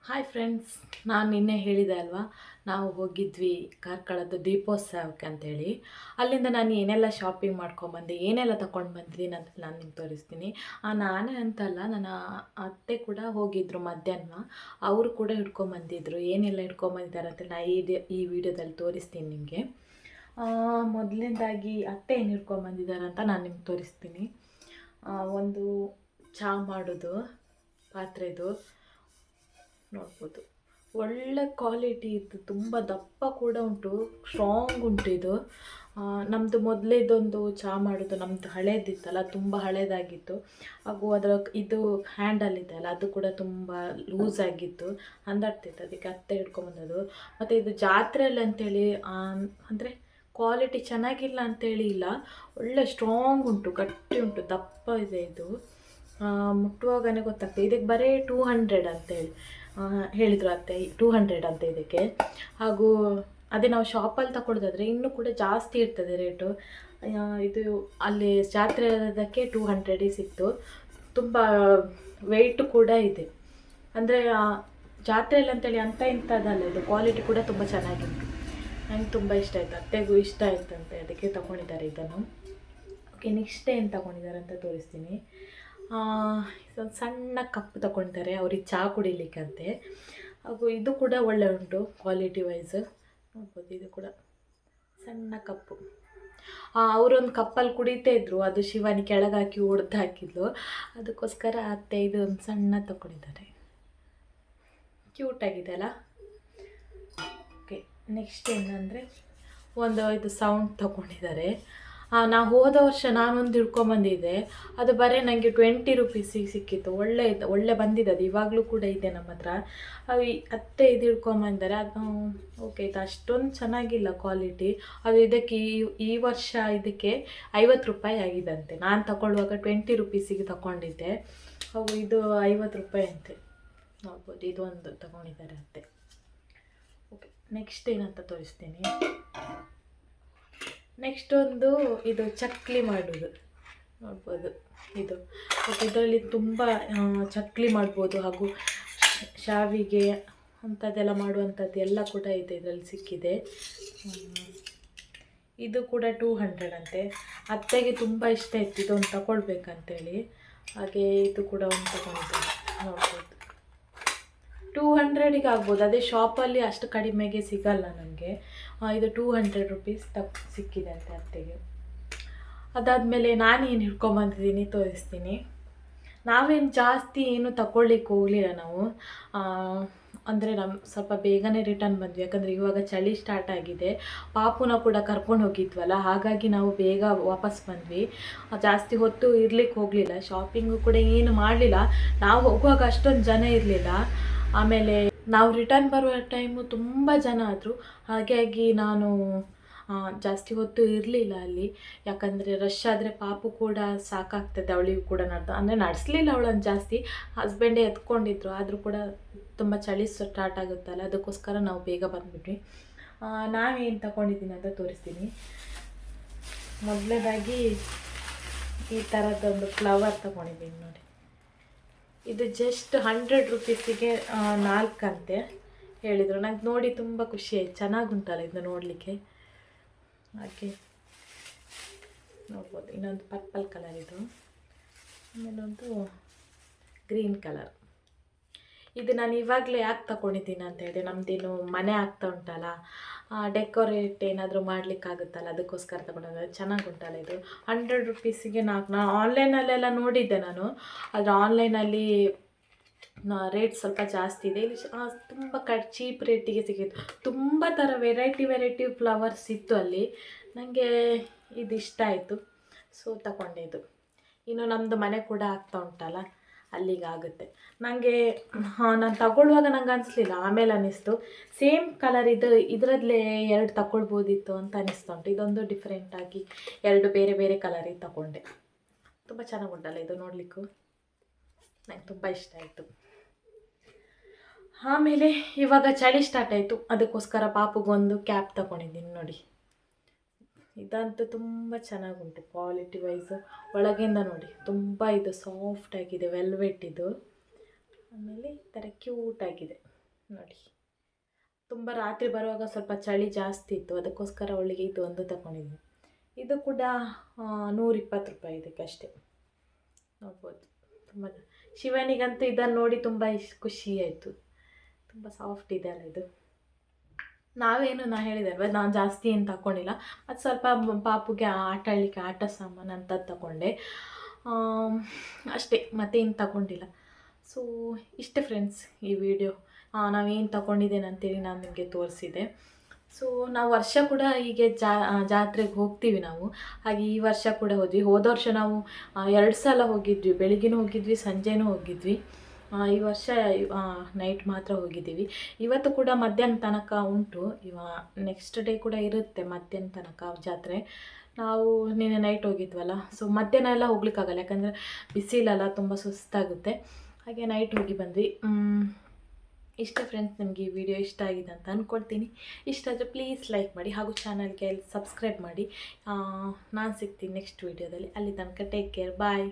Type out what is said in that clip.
Hi friends, ನಾನು ನಿನ್ನೆ ಹೇಳಿದೆ ಅಲ್ವಾ, ನಾವು ಹೋಗಿದ್ವಿ ಕಾರ್ಕಳದ್ದು ದೀಪೋತ್ಸವಕ್ಕೆ ಅಂತೇಳಿ. ಅಲ್ಲಿಂದ ನಾನು ಏನೆಲ್ಲ ಶಾಪಿಂಗ್ ಮಾಡ್ಕೊಂಬಂದೆ, ಏನೆಲ್ಲ ತಗೊಂಡು ಬಂದಿದ್ದೀನಿ ಅಂತ ನಾನು ನಿಮ್ಗೆ ತೋರಿಸ್ತೀನಿ. ನಾನೇ ಅಂತಲ್ಲ, ನನ್ನ ಅತ್ತೆ ಕೂಡ ಹೋಗಿದ್ದರು ಮಧ್ಯಾಹ್ನ. ಅವರು ಕೂಡ ಹಿಡ್ಕೊಂಬಂದಿದ್ರು. ಏನೆಲ್ಲ ಹಿಡ್ಕೊಂಬಂದಿದ್ದಾರೆ ಅಂತ ನಾನು ಈ ವಿಡಿಯೋದಲ್ಲಿ ತೋರಿಸ್ತೀನಿ ನಿಮಗೆ. ಮೊದಲನೇದಾಗಿ ಅತ್ತೆ ಏನು ಹಿಡ್ಕೊಂಬಂದಿದ್ದಾರೆ ಅಂತ ನಾನು ನಿಮ್ಗೆ ತೋರಿಸ್ತೀನಿ. ಒಂದು ಚಹಾ ಮಾಡೋದು ಪಾತ್ರೆದು ನೋಡ್ಬೋದು. ಒಳ್ಳೆ ಕ್ವಾಲಿಟಿ ಇತ್ತು, ತುಂಬ ದಪ್ಪ ಕೂಡ ಉಂಟು, ಸ್ಟ್ರಾಂಗ್ ಉಂಟು ಇದು. ನಮ್ಮದು ಮೊದಲೇದೊಂದು ಚಹಾ ಮಾಡೋದು ನಮ್ಮದು ಹಳೇದಿತ್ತಲ್ಲ, ತುಂಬ ಹಳೇದಾಗಿತ್ತು. ಹಾಗೂ ಅದರ ಇದು ಹ್ಯಾಂಡಲ್ ಇದೆಯಲ್ಲ, ಅದು ಕೂಡ ತುಂಬ ಲೂಸ್ ಆಗಿತ್ತು, ಅಂದಾಡ್ತಿತ್ತು. ಅದಕ್ಕೆ ಅತ್ತೆ ಹಿಡ್ಕೊಂಬಂದದು. ಮತ್ತು ಇದು ಜಾತ್ರೆಯಲ್ಲಿ ಅಂಥೇಳಿ ಅಂದರೆ ಕ್ವಾಲಿಟಿ ಚೆನ್ನಾಗಿಲ್ಲ ಅಂಥೇಳಿ ಇಲ್ಲ, ಒಳ್ಳೆ ಸ್ಟ್ರಾಂಗ್ ಉಂಟು, ಗಟ್ಟಿ ಉಂಟು, ದಪ್ಪ ಇದೆ ಇದು. ಮುಟ್ಟುವಾಗನೇ ಗೊತ್ತಾಗ್ತದೆ. ಇದಕ್ಕೆ ಬರೀ 200 ಅಂತೇಳಿ ಹೇಳಿದರು ಅತ್ತೆ, 200 ಅಂತ ಇದಕ್ಕೆ. ಹಾಗೂ ಅದೇ ನಾವು ಶಾಪಲ್ಲಿ ತಗೊಳ್ಳೋದಾದರೆ ಇನ್ನೂ ಕೂಡ ಜಾಸ್ತಿ ಇರ್ತದೆ ರೇಟು. ಇದು ಅಲ್ಲಿ ಜಾತ್ರೆದಕ್ಕೆ 200 ಸಿಕ್ತು. ತುಂಬ ವೆಯ್ಟು ಕೂಡ ಇದೆ. ಅಂದರೆ ಜಾತ್ರೆಯಲ್ಲಿ ಅಂತೇಳಿ ಅಂಥ ಇಂಥದ್ದಲ್ಲ, ಇದು ಕ್ವಾಲಿಟಿ ಕೂಡ ತುಂಬ ಚೆನ್ನಾಗಿತ್ತು. ನನಗೆ ತುಂಬ ಇಷ್ಟ ಆಯಿತು, ಅತ್ತೆಗೂ ಇಷ್ಟ ಆಯ್ತಂತೆ, ಅದಕ್ಕೆ ತೊಗೊಂಡಿದ್ದಾರೆ ಇದನ್ನು. ಓಕೆ, ನೆಕ್ಸ್ಟ್ ಏನು ತೊಗೊಂಡಿದ್ದಾರೆ ಅಂತ ತೋರಿಸ್ತೀನಿ. ಒಂದು ಸಣ್ಣ ಕಪ್ ತೊಗೊಳ್ತಾರೆ ಅವ್ರಿಗೆ ಚಹಾ ಕುಡಿಲಿಕ್ಕಂತೆ. ಹಾಗೂ ಇದು ಕೂಡ ಒಳ್ಳೆ ಉಂಟು ಕ್ವಾಲಿಟಿ ವೈಸ್, ನೋಡ್ಬೋದು. ಇದು ಕೂಡ ಸಣ್ಣ ಕಪ್ಪು. ಅವರೊಂದು ಕಪ್ಪಲ್ಲಿ ಕುಡಿತಾ ಇದ್ರು, ಅದು ಶಿವಾನಿ ಕೆಳಗಾಕಿ ಹೊಡೆದು ಹಾಕಿದ್ಲು. ಅದಕ್ಕೋಸ್ಕರ ಅತ್ತೆ ಇದು ಒಂದು ಸಣ್ಣ ತೊಗೊಂಡಿದ್ದಾರೆ. ಕ್ಯೂಟಾಗಿದೆ ಅಲ್ಲ. ಓಕೆ, ನೆಕ್ಸ್ಟ್ ಏನಂದರೆ ಒಂದು ಇದು ಸೌಂಡ್ ತೊಗೊಂಡಿದ್ದಾರೆ. ನಾವು ಹೋದ ವರ್ಷ ನಾನೊಂದು ಹಿಡ್ಕೊಂಬಂದಿದ್ದೆ, ಅದು ಬರೀ ನನಗೆ 20 ರುಪೀಸಿಗೆ ಸಿಕ್ಕಿತ್ತು. ಒಳ್ಳೆ ಬಂದಿದೆ ಅದು, ಇವಾಗಲೂ ಕೂಡ ಇದೆ ನಮ್ಮ ಹತ್ರ. ಅತ್ತೆ ಇದು ಹಿಡ್ಕೊಂಬಂದಿದ್ದಾರೆ. ಅದು ಓಕೆ, ಇದು ಅಷ್ಟೊಂದು ಚೆನ್ನಾಗಿಲ್ಲ ಕ್ವಾಲಿಟಿ. ಅದು ಇದಕ್ಕೆ ಈ ವರ್ಷ ಇದಕ್ಕೆ 50 ರೂಪಾಯಿ ಆಗಿದಂತೆ. ನಾನು ತಗೊಳ್ಳುವಾಗ 20 ರುಪೀಸಿಗೆ ತಗೊಂಡಿದ್ದೆ. ಅವು ಇದು 50 ರೂಪಾಯಿ ಅಂತೆ, ನೋಡ್ಬೋದು. ಇದು ಒಂದು ತಗೊಂಡಿದ್ದಾರೆ ಅತ್ತೆ. ಓಕೆ, ನೆಕ್ಸ್ಟ್ ಏನಂತ ತೋರಿಸ್ತೀನಿ. ನೆಕ್ಸ್ಟ್ ಒಂದು ಇದು ಚಕ್ಲಿ ಮಾಡೋದು ನೋಡ್ಬೋದು. ಇದು ಇದರಲ್ಲಿ ತುಂಬ ಚಕ್ಲಿ ಮಾಡ್ಬೋದು, ಹಾಗೂ ಶಾವಿಗೆ ಅಂಥದ್ದೆಲ್ಲ ಮಾಡುವಂಥದ್ದು ಎಲ್ಲ ಕೂಡ ಇದೆ, ಇದರಲ್ಲಿ ಸಿಕ್ಕಿದೆ. ಇದು ಕೂಡ 200 ಅಂತೆ. ಅತ್ತೆಗೆ ತುಂಬ ಇಷ್ಟ ಇತ್ತು ಇದೊಂದು ತಗೊಳ್ಬೇಕಂತೇಳಿ, ಹಾಗೆ ಇದು ಕೂಡ ಒಂದು ತಗೊಂಡಿದ್ದಾರೆ, ನೋಡ್ಬೋದು. 200ಗೆ ಆಗ್ಬೋದು, ಅದೇ ಶಾಪಲ್ಲಿ ಅಷ್ಟು ಕಡಿಮೆಗೆ ಸಿಗಲ್ಲ ನನಗೆ. ಇದು 200 ರುಪೀಸ್ ಸಿಕ್ಕಿದೆ ಅಂತೆ ಅತ್ತೆಗೆ. ಅದಾದಮೇಲೆ ನಾನೇನು ಹಿಡ್ಕೊಂಬಂದಿದ್ದೀನಿ ತೋರಿಸ್ತೀನಿ. ನಾವೇನು ಜಾಸ್ತಿ ಏನು ತಗೊಳ್ಳಿಕ್ಕೆ ಹೋಗಲಿಲ್ಲ ನಾವು. ಅಂದರೆ ಸ್ವಲ್ಪ ಬೇಗನೆ ರಿಟರ್ನ್ ಬಂದ್ವಿ, ಯಾಕಂದರೆ ಇವಾಗ ಚಳಿ ಸ್ಟಾರ್ಟ್ ಆಗಿದೆ. ಪಾಪುನ ಕೂಡ ಕರ್ಕೊಂಡು ಹೋಗಿದ್ವಲ್ಲ, ಹಾಗಾಗಿ ನಾವು ಬೇಗ ವಾಪಸ್ ಬಂದ್ವಿ. ಜಾಸ್ತಿ ಹೊತ್ತು ಇರ್ಲಿಕ್ಕೆ ಹೋಗಲಿಲ್ಲ, ಶಾಪಿಂಗು ಕೂಡ ಏನು ಮಾಡಲಿಲ್ಲ. ನಾವು ಹೋಗುವಾಗ ಅಷ್ಟೊಂದು ಜನ ಇರಲಿಲ್ಲ. ಆಮೇಲೆ ನಾವು ರಿಟರ್ನ್ ಬರುವ ಟೈಮು ತುಂಬ ಜನ ಆದರು, ಹಾಗಾಗಿ ನಾನು ಜಾಸ್ತಿ ಹೊತ್ತು ಇರಲಿಲ್ಲ ಅಲ್ಲಿ. ಯಾಕಂದರೆ ರಶ್ ಆದರೆ ಪಾಪು ಕೂಡ ಸಾಕಾಗ್ತದೆ, ಅವಳಿಗೂ ಕೂಡ ನಡೆಸಲಿಲ್ಲ ಅವಳನ್ನು ಜಾಸ್ತಿ. ಹಸ್ಬೆಂಡೇ ಎತ್ಕೊಂಡಿದ್ರು, ಆದರೂ ಕೂಡ ತುಂಬ ಚಳಿ ಸ್ಟಾರ್ಟ್ ಆಗುತ್ತಲ್ಲ, ಅದಕ್ಕೋಸ್ಕರ ನಾವು ಬೇಗ ಬಂದುಬಿಟ್ವಿ. ನಾವೇನು ತಗೊಂಡಿದ್ದೀನಿ ಅಂತ ತೋರಿಸ್ತೀನಿ. ಮೊದಲನೇದಾಗಿ ಈ ಥರದ್ದೊಂದು ಫ್ಲವರ್ ತಗೊಂಡಿದ್ದೀನಿ ನೋಡಿ. ಇದು ಜಸ್ಟ್ 100 ರುಪೀಸಿಗೆ 4 ಅಂತೆ ಹೇಳಿದರು. ನಂಗೆ ನೋಡಿ ತುಂಬ ಖುಷಿ ಆಯ್ತು, ಚೆನ್ನಾಗುಂಟಲ್ಲ ಇದು ನೋಡಲಿಕ್ಕೆ. ಹಾಗೆ ನೋಡ್ಬೋದು. ಇನ್ನೊಂದು ಪರ್ಪಲ್ ಕಲರ್ ಇದು, ಆಮೇಲೊಂದು ಗ್ರೀನ್ ಕಲರ್. ಇದು ನಾನು ಇವಾಗಲೇ ಯಾಕೆ ತಗೊಂಡಿದ್ದೀನಿ ಅಂತ ಹೇಳಿ, ನಮ್ಮದೇನು ಮನೆ ಆಗ್ತಾ ಉಂಟಲ್ಲ, ಡೆಕೋರೇಟ್ ಏನಾದರೂ ಮಾಡಲಿಕ್ಕಾಗುತ್ತಲ್ಲ, ಅದಕ್ಕೋಸ್ಕರ ತಗೊಂಡಾಗ ಚೆನ್ನಾಗುಂಟಲ್ಲ ಇದು. 100 ರುಪೀಸಿಗೆ 4. ನಾನು ಆನ್ಲೈನಲ್ಲೆಲ್ಲ ನೋಡಿದ್ದೆ ನಾನು, ಆದರೆ ಆನ್ಲೈನಲ್ಲಿ ರೇಟ್ ಸ್ವಲ್ಪ ಜಾಸ್ತಿ ಇದೆ. ಇಲ್ಲಿ ತುಂಬ ಚೀಪ್ ರೇಟಿಗೆ ಸಿಕ್ಕಿತ್ತು. ತುಂಬ ಥರ ವೆರೈಟಿ ಫ್ಲವರ್ಸ್ ಇತ್ತು ಅಲ್ಲಿ. ನನಗೆ ಇದು ಇಷ್ಟ ಆಯಿತು, ಸೊ ತಗೊಂಡೆ ಇದು. ಇನ್ನು ನಮ್ಮದು ಮನೆ ಕೂಡ ಆಗ್ತಾ ಉಂಟಲ್ಲ, ಅಲ್ಲಿಗಾಗುತ್ತೆ. ನನಗೆ ನಾನು ತಗೊಳ್ಳುವಾಗ ನಂಗೆ ಅನಿಸ್ಲಿಲ್ಲ, ಆಮೇಲೆ ಅನ್ನಿಸ್ತು ಸೇಮ್ ಕಲರ್ ಇದರಲ್ಲೇ 2 ತಗೊಳ್ಬೋದಿತ್ತು ಅಂತ ಅನ್ನಿಸ್ತಾ ಉಂಟು. ಇದೊಂದು ಡಿಫ್ರೆಂಟಾಗಿ 2 ಬೇರೆ ಬೇರೆ ಕಲರಿಗೆ ತಗೊಂಡೆ. ತುಂಬ ಚೆನ್ನಾಗುಂಟಲ್ಲ ಇದು ನೋಡಲಿಕ್ಕೂ, ನಂಗೆ ತುಂಬ ಇಷ್ಟ ಆಯಿತು. ಆಮೇಲೆ ಇವಾಗ ಚಳಿ ಸ್ಟಾರ್ಟ್ ಆಯಿತು, ಅದಕ್ಕೋಸ್ಕರ ಪಾಪುಗೊಂದು ಕ್ಯಾಪ್ ತಗೊಂಡಿದ್ದೀನಿ ನೋಡಿ. ಇದಂತೂ ತುಂಬ ಚೆನ್ನಾಗುಂಟು ಕ್ವಾಲಿಟಿ ವೈಸ್. ಒಳಗಿಂದ ನೋಡಿ ತುಂಬ ಇದು ಸಾಫ್ಟಾಗಿದೆ, ವೆಲ್ವೆಟ್ ಇದು. ಆಮೇಲೆ ಈ ಥರ ಕ್ಯೂಟಾಗಿದೆ. ನೋಡಿ, ತುಂಬ ರಾತ್ರಿ ಬರುವಾಗ ಸ್ವಲ್ಪ ಚಳಿ ಜಾಸ್ತಿ ಇತ್ತು, ಅದಕ್ಕೋಸ್ಕರ ಅವಳಿಗೆ ಇದು ಒಂದು ತಗೊಂಡಿದ್ದೀನಿ. ಇದು ಕೂಡ 120 ರೂಪಾಯಿ ಇದಕ್ಕಷ್ಟೇ. ನೋಡ್ಬೋದು, ತುಂಬ ಶಿವನಿಗಂತೂ ಇದನ್ನು ನೋಡಿ ತುಂಬ ಖುಷಿ ಆಯಿತು. ತುಂಬ ಸಾಫ್ಟ್ ಇದೆ ಅಲ್ಲ ಇದು. ನಾ ಹೇಳಿದೆ ಅಲ್ವ, ನಾನು ಜಾಸ್ತಿ ಏನು ತಗೊಂಡಿಲ್ಲ. ಮತ್ತು ಸ್ವಲ್ಪ ಪಾಪುಗೆ ಆಟ ಆಡಲಿಕ್ಕೆ ಆಟ ಸಾಮಾನು ಅಂಥದ್ದು ತಗೊಂಡೆ ಅಷ್ಟೇ, ಮತ್ತೇನು ತಗೊಂಡಿಲ್ಲ. ಸೊ ಇಷ್ಟೇ ಫ್ರೆಂಡ್ಸ್ ಈ ವಿಡಿಯೋ. ನಾವೇನು ತಗೊಂಡಿದ್ದೇನೆ ಅಂತೇಳಿ ನಾನು ನಿಮಗೆ ತೋರಿಸಿದೆ. ಸೊ ನಾವು ವರ್ಷ ಕೂಡ ಹೀಗೆ ಜಾತ್ರೆಗೆ ಹೋಗ್ತೀವಿ ನಾವು. ಹಾಗೆ ಈ ವರ್ಷ ಕೂಡ ಹೋದ್ವಿ. ಹೋದ ವರ್ಷ ನಾವು 2 ಸಲ ಹೋಗಿದ್ವಿ, ಬೆಳಿಗ್ಗೆನೂ ಹೋಗಿದ್ವಿ, ಸಂಜೆನೂ ಹೋಗಿದ್ವಿ. ಈ ವರ್ಷ ನೈಟ್ ಮಾತ್ರ ಹೋಗಿದ್ದೀವಿ. ಇವತ್ತು ಕೂಡ ಮಧ್ಯಾಹ್ನ ತನಕ ಉಂಟು. ನೆಕ್ಸ್ಟ್ ಡೇ ಕೂಡ ಇರುತ್ತೆ ಮಧ್ಯಾಹ್ನ ತನಕ ಜಾತ್ರೆ. ನಾವು ನಿನ್ನೆ ನೈಟ್ ಹೋಗಿದ್ವಲ್ಲ, ಸೊ ಮಧ್ಯಾಹ್ನ ಎಲ್ಲ ಹೋಗ್ಲಿಕ್ಕಾಗಲ್ಲ, ಯಾಕಂದರೆ ಬಿಸಿಲಲ್ಲ, ತುಂಬ ಸುಸ್ತಾಗುತ್ತೆ. ಹಾಗೆ ನೈಟ್ ಹೋಗಿ ಬಂದ್ವಿ. ಇಷ್ಟ ಫ್ರೆಂಡ್ಸ್, ನಿಮಗೆ ಈ ವಿಡಿಯೋ ಇಷ್ಟ ಆಗಿದೆ ಅಂತ ಅಂದ್ಕೊಳ್ತೀನಿ. ಇಷ್ಟ ಆದರೆ ಪ್ಲೀಸ್ ಲೈಕ್ ಮಾಡಿ ಹಾಗೂ ಚಾನಲ್ಗೆ ಸಬ್ಸ್ಕ್ರೈಬ್ ಮಾಡಿ. ನಾನು ಸಿಗ್ತೀನಿ ನೆಕ್ಸ್ಟ್ ವಿಡಿಯೋದಲ್ಲಿ. ಅಲ್ಲಿ ತನಕ ಟೇಕ್ ಕೇರ್, ಬಾಯ್.